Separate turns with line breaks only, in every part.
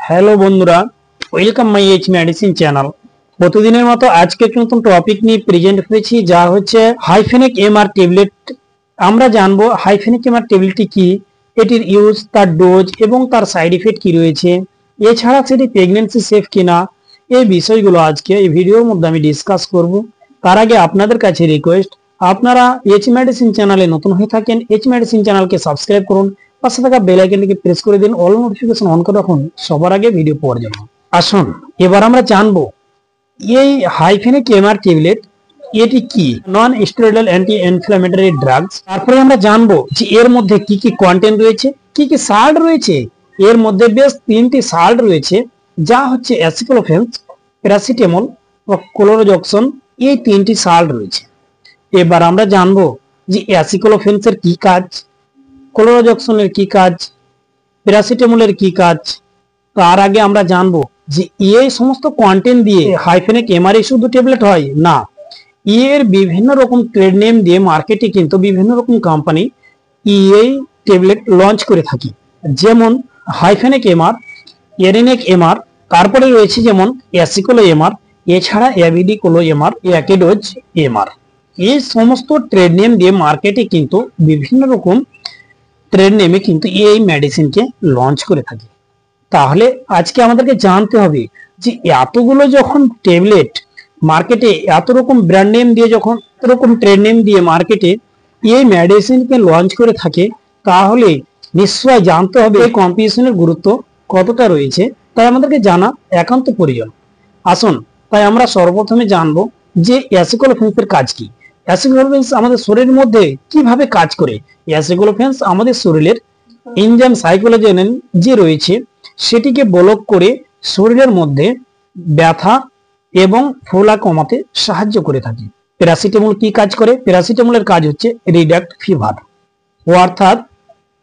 Hello বন্ধুরা, welcome my H medicine channel. প্রতিদিনের মতো আজকে নতুন টপিক নিয়ে প্রেজেন্ট হয়েছি, যা হচ্ছে হাইফেনিক এমআর ট্যাবলেট। আমরা জানবো হাইফেনিক এমআর ট্যাবলেটটি কি, এটির ইউজ, তার ডোজ এবং তার সাইড ইফেক্ট কি রয়েছে, এছাড়া সেটি প্রেগন্যান্সি সেফ কিনা, এই বিষয়গুলো আজকে এই ভিডিওর মধ্যে আমি ডিসকাস করব। তার আগে আপনাদের কাছে রিকোয়েস্ট, আপনারা এইচ মেডিসিন চ্যানেলে নতুন হয়ে থাকেন, এইচ মেডিসিন চ্যানেলকে সাবস্ক্রাইব করুন, পাশে থাকা বেল আইকনটিকে প্রেস করে দিন, অল নোটিফিকেশন অন করে রাখুন সবার আগে ভিডিও পাওয়ার জন্য। আসুন এবার আমরা জানবো এই হাইফেনিক এমআর ট্যাবলেট এটি কি, non steroidal anti inflammatory drugs. তারপরে আমরা জানবো যে এর মধ্যে কি কি কন্টেন্ট রয়েছে, কি কি সাল্ট রয়েছে। এর মধ্যে বেশ 3টি সাল্ট রয়েছে, যা হচ্ছে অ্যাসিক্লোফেন্স, প্যারাসিটামল ও ক্লোরোজক্সন। এই 3টি সাল্ট রয়েছে। এবার আমরা জানবো যে অ্যাসিক্লোফেন্সের কি কাজ, ক্লোরোজক্সনের কি কাজ, প্যারাসিটামলের কি কাজ। তার আগে আমরা জানবো যে এই সমস্ত কন্টেন্ট দিয়ে হাইফেনিক এমআরই শুধু ট্যাবলেট হয় না, এর বিভিন্ন রকম ট্রেড নেম দিয়ে মার্কেটে কিন্তু বিভিন্ন রকম কোম্পানি এই ট্যাবলেট লঞ্চ করে থাকে, যেমন হাইফেনিক এমআর, এরিনেক এমআর, তারপরে রয়েছে যেমন অ্যাসিকোলো এমআর, এছাড়া অ্যাভিডিকোলো এমআর, অ্যাকেডোজ এমআর। এই সমস্ত ট্রেড নেম দিয়ে মার্কেটে কিন্তু বিভিন্ন রকম ট্রেড নেমে কিন্তু এই মেডিসিনকে লঞ্চ করে থাকে। তাহলে আজকে আমাদেরকে জানতে হবে যে এতগুলো যখন ট্যাবলেট মার্কেটে এত রকম ব্র্যান্ড নেম দিয়ে, যখন এত রকম ট্রেড নেম দিয়ে মার্কেটে এই মেডিসিনকে লঞ্চ করে থাকে, তাহলে নিশ্চয় জানতে হবে এই কম্পিটিশনের গুরুত্ব কতটা রয়েছে, তাই আমাদেরকে জানা একান্ত প্রয়োজন। আসুন তাই আমরা সর্বপ্রথমে জানবো যে অ্যাসিক্লোফেন্সের কাজ কি। অ্যাসিক্লোফেন্স আমাদের শরীরের মধ্যে কিভাবে কাজ করে। অ্যাসিক্লোফেন্স আমাদের শরীরের এনজাইম সাইক্লোজেন যে রয়েছে সেটিকে ব্লক করে শরীরের মধ্যে ব্যথা এবং ফোলা কমাতে সাহায্য করে থাকে। প্যারাসিটামল কি কাজ করে? প্যারাসিটামলের কাজ হচ্ছে রিডাক্ট ফিভার, অর্থাৎ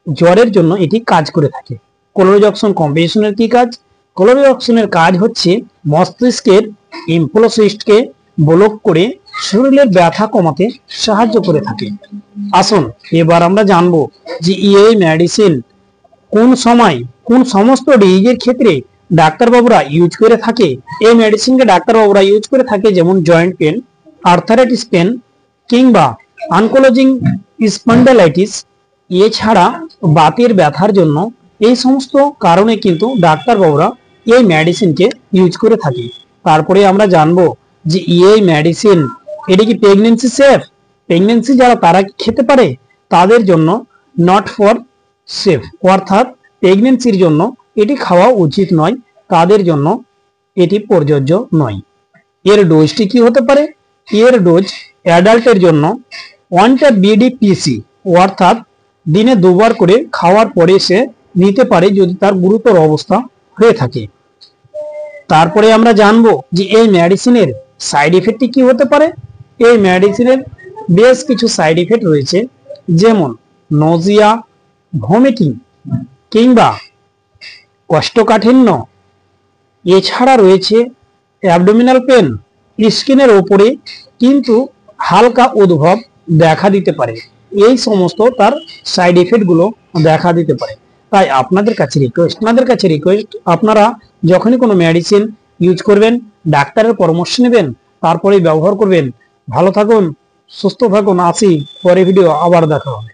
জ্বরের জন্য এটি কাজ করে থাকে। ক্লোরোজক্সন কম্পোজিশনের কি কাজ? ক্লোরোজক্সনের কাজ হচ্ছে মস্তিষ্কের ইম্পোলোসিস্টকে ব্লক করে শরীরের ব্যথা কমাতে সাহায্য করে থাকে। আসুন এবার আমরা জানবো যে এই মেডিসিন কোন সময় কোন সমস্ত ডিজিজের ক্ষেত্রে ডাক্তারবাবুরা ইউজ করে থাকে। এই মেডিসিনকে ডাক্তারবাবুরা ইউজ করে থাকে যেমন জয়েন্ট পেন, আর্থারাইটিস পেন কিংবা আনকোলজিং স্পন্ডালাইটিস, এছাড়া বাতের ব্যথার জন্য। এই সমস্ত কারণে কিন্তু ডাক্তারবাবুরা এই মেডিসিনকে ইউজ করে থাকে। তারপরে আমরা জানবো যে এই মেডিসিন এটি কি প্রেগন্যান্সি সেফ? প্রেগন্যান্সি যারা তারা খেতে পারে, তাদের জন্য নট ফর সেফ, অর্থাৎ প্রেগন্যান্সির জন্য এটি খাওয়া উচিত নয়, তাদের জন্য এটি প্রযোজ্য নয়। এর ডোজটি কি হতে পারে? এর ডোজ অ্যাডাল্টের জন্য 1টা বিডিপিসি, অর্থাৎ দিনে 2বার করে খাওয়ার পরে সে নিতে পারে যদি তার গুরুতর অবস্থা হয়ে থাকে। তারপরে আমরা জানবো যে এই মেডিসিনের সাইড ইফেক্টটি কি হতে পারে। এই মেডিসিনের বেশ কিছু সাইড ইফেক্ট রয়েছে, যেমন নজিয়া, ভমিটিং কিংবা কোষ্ঠকাঠিন্য, এছাড়া রয়েছে অ্যাবডোমিনাল পেন, স্কিনের ওপরে কিন্তু হালকা উদ্ভব দেখা দিতে পারে। এই সমস্ত তার সাইড ইফেক্ট গুলো দেখা দিতে পারে। তাই আপনাদের কাছে রিকোয়েস্ট, আপনারা যখনই কোনো মেডিসিন ইউজ করবেন ডাক্তারের পরামর্শ নেবেন, তারপরে ব্যবহার করবেন। ভালো থাকুন, সুস্থ থাকুন, আসি পরে ভিডিও আবার দেখা হবে।